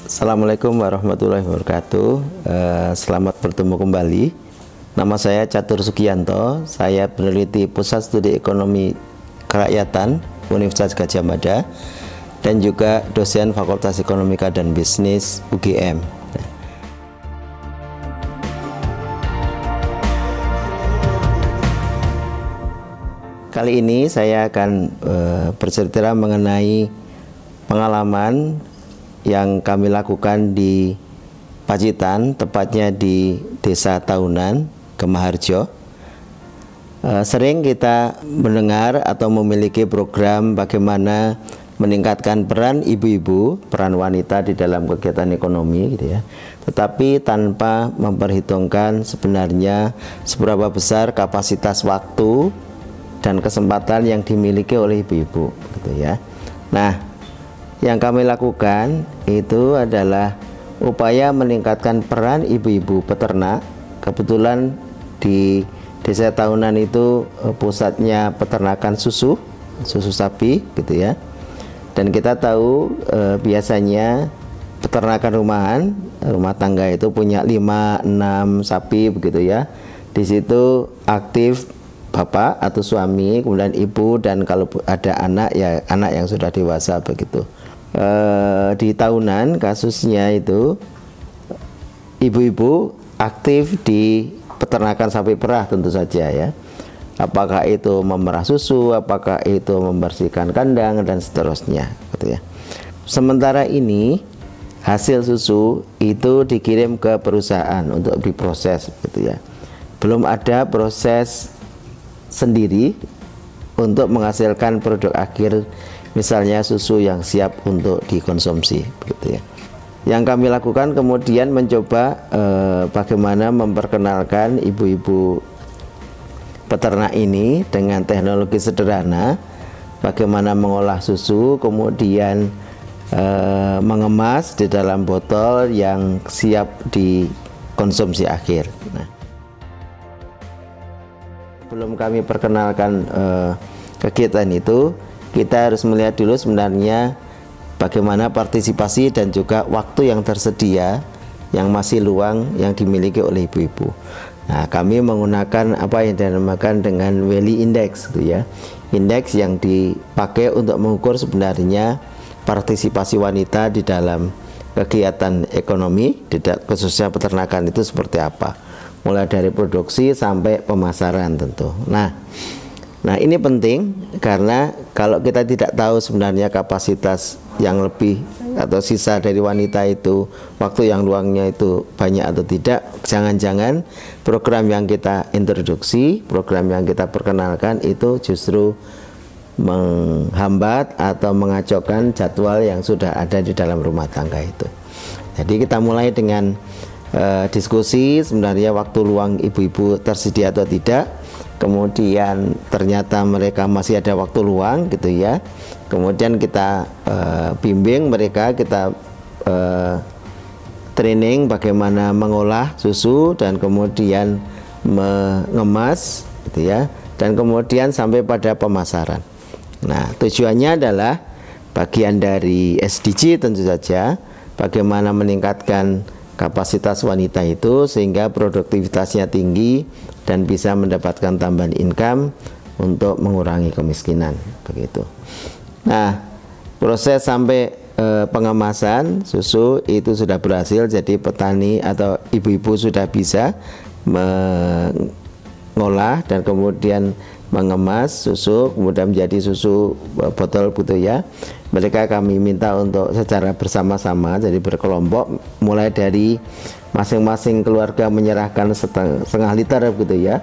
Assalamualaikum warahmatullahi wabarakatuh. Selamat bertemu kembali. Nama saya Catur Sugianto. Saya peneliti Pusat Studi Ekonomi Kerakyatan Universitas Gadjah Mada dan juga dosen Fakultas Ekonomika dan Bisnis UGM. Kali ini saya akan bercerita mengenai pengalaman yang kami lakukan di Pacitan, tepatnya di Desa Tahunan, Gemaharjo. Sering kita mendengar atau memiliki program bagaimana meningkatkan peran ibu-ibu, peran wanita di dalam kegiatan ekonomi, gitu ya. Tetapi tanpa memperhitungkan sebenarnya seberapa besar kapasitas waktu dan kesempatan yang dimiliki oleh ibu-ibu, gitu ya. Nah, yang kami lakukan itu adalah upaya meningkatkan peran ibu-ibu peternak. Kebetulan di Desa Tahunan itu pusatnya peternakan susu sapi, gitu ya. Dan kita tahu biasanya peternakan rumah tangga itu punya 5-6 sapi, begitu ya. Di situ aktif bapak atau suami, kemudian ibu, dan kalau ada anak, ya anak yang sudah dewasa, begitu. Di Tahunan kasusnya itu ibu-ibu aktif di peternakan sapi perah, tentu saja ya. Apakah itu memerah susu, apakah itu membersihkan kandang, dan seterusnya, gitu ya. Sementara ini hasil susu itu dikirim ke perusahaan untuk diproses, gitu ya. Belum ada proses sendiri untuk menghasilkan produk akhir, misalnya susu yang siap untuk dikonsumsi, begitu ya. Yang kami lakukan kemudian mencoba bagaimana memperkenalkan ibu-ibu peternak ini dengan teknologi sederhana, bagaimana mengolah susu, kemudian mengemas di dalam botol yang siap dikonsumsi akhir. Nah, sebelum kami perkenalkan kegiatan itu, kita harus melihat dulu sebenarnya bagaimana partisipasi dan juga waktu yang tersedia yang masih luang yang dimiliki oleh ibu-ibu. Nah, kami menggunakan apa yang dinamakan dengan Wiley Index, gitu ya. Indeks yang dipakai untuk mengukur sebenarnya partisipasi wanita di dalam kegiatan ekonomi, khususnya peternakan itu seperti apa. Mulai dari produksi sampai pemasaran tentu. Nah ini penting karena kalau kita tidak tahu sebenarnya kapasitas yang lebih atau sisa dari wanita itu, waktu yang luangnya itu banyak atau tidak, jangan-jangan program yang kita introduksi, program yang kita perkenalkan itu justru menghambat atau mengacaukan jadwal yang sudah ada di dalam rumah tangga itu. Jadi kita mulai dengan diskusi sebenarnya waktu luang ibu-ibu tersedia atau tidak. Kemudian ternyata mereka masih ada waktu luang, gitu ya. Kemudian kita bimbing mereka, kita training bagaimana mengolah susu dan kemudian mengemas, gitu ya. Dan kemudian sampai pada pemasaran. Nah, tujuannya adalah bagian dari SDG tentu saja, bagaimana meningkatkan kapasitas wanita itu sehingga produktivitasnya tinggi dan bisa mendapatkan tambahan income untuk mengurangi kemiskinan, begitu. Nah, proses sampai pengemasan susu itu sudah berhasil, jadi petani atau ibu-ibu sudah bisa mengolah dan kemudian mengemas susu kemudian menjadi susu botol, gitu ya. Mereka kami minta untuk secara bersama-sama, jadi berkelompok, mulai dari masing-masing keluarga menyerahkan setengah liter, gitu ya.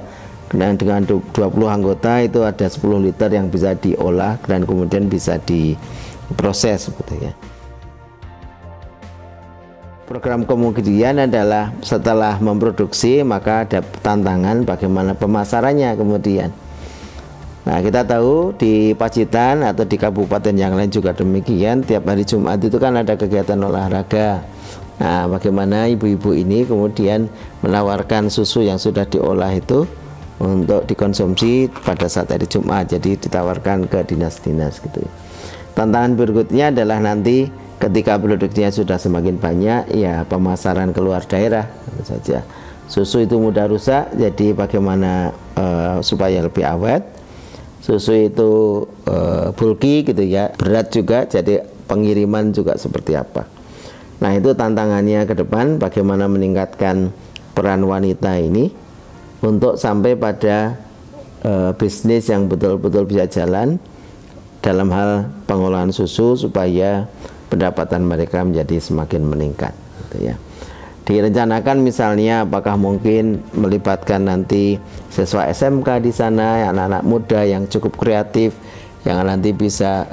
Dan dengan 20 anggota itu ada 10 liter yang bisa diolah dan kemudian bisa diproses, gitu ya. Program kemudian adalah setelah memproduksi maka ada tantangan bagaimana pemasarannya kemudian. Nah, kita tahu di Pacitan atau di kabupaten yang lain juga demikian, tiap hari Jumat itu kan ada kegiatan olahraga. Nah, bagaimana ibu-ibu ini kemudian menawarkan susu yang sudah diolah itu untuk dikonsumsi pada saat hari Jumat, jadi ditawarkan ke dinas-dinas, gitu. Tantangan berikutnya adalah nanti Ketika produknya sudah semakin banyak, ya pemasaran keluar daerah tentu saja. Susu itu mudah rusak, jadi bagaimana supaya lebih awet. Susu itu bulky gitu ya, berat juga, jadi pengiriman juga seperti apa. Nah, itu tantangannya ke depan, bagaimana meningkatkan peran wanita ini untuk sampai pada bisnis yang betul-betul bisa jalan dalam hal pengolahan susu supaya pendapatan mereka menjadi semakin meningkat gitu ya. Direncanakan misalnya apakah mungkin melibatkan nanti siswa SMK di sana, anak-anak muda yang cukup kreatif, yang nanti bisa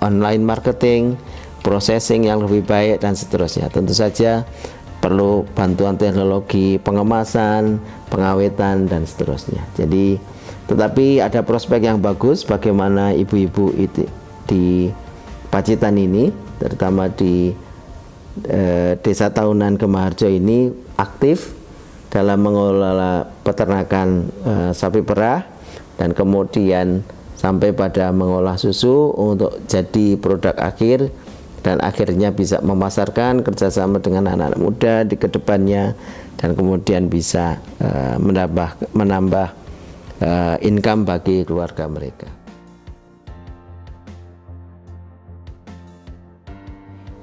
online marketing, processing yang lebih baik dan seterusnya. Tentu saja perlu bantuan teknologi pengemasan, pengawetan dan seterusnya. Jadi tetapi ada prospek yang bagus bagaimana ibu-ibu di Pacitan ini, terutama di Desa Tahunan Kemaharjo ini aktif dalam mengelola peternakan sapi perah dan kemudian sampai pada mengolah susu untuk jadi produk akhir dan akhirnya bisa memasarkan kerjasama dengan anak-anak muda di kedepannya dan kemudian bisa menambah income bagi keluarga mereka.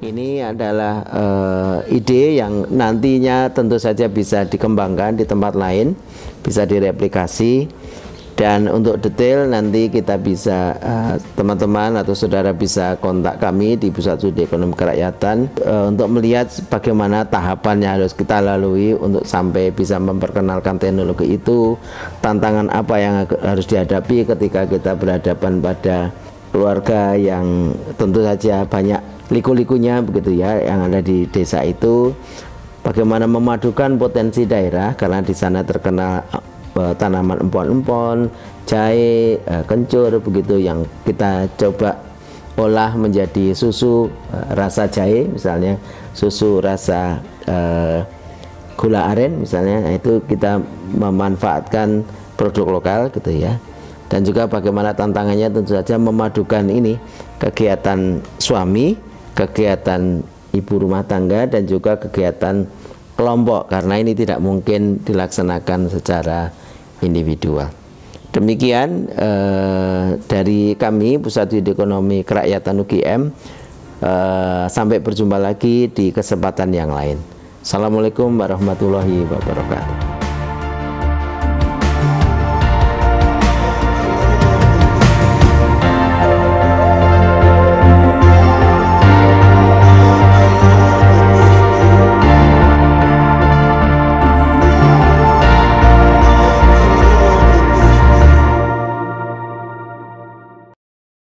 Ini adalah ide yang nantinya tentu saja bisa dikembangkan di tempat lain, bisa direplikasi. Dan untuk detail nanti kita bisa teman-teman atau saudara bisa kontak kami di Pusat Studi Ekonomi Kerakyatan untuk melihat bagaimana tahapan yang harus kita lalui untuk sampai bisa memperkenalkan teknologi itu, tantangan apa yang harus dihadapi ketika kita berhadapan pada keluarga yang tentu saja banyak liku-likunya begitu ya yang ada di desa itu, bagaimana memadukan potensi daerah karena di sana terkenal tanaman empon-empon, jahe, kencur begitu yang kita coba olah menjadi susu rasa jahe misalnya, susu rasa gula aren misalnya. Nah, itu kita memanfaatkan produk lokal gitu ya. Dan juga bagaimana tantangannya tentu saja memadukan ini kegiatan suami, kegiatan ibu rumah tangga dan juga kegiatan kelompok karena ini tidak mungkin dilaksanakan secara individual. Demikian dari kami Pusat Studi Ekonomi Kerakyatan UGM. Sampai berjumpa lagi di kesempatan yang lain. Assalamualaikum warahmatullahi wabarakatuh.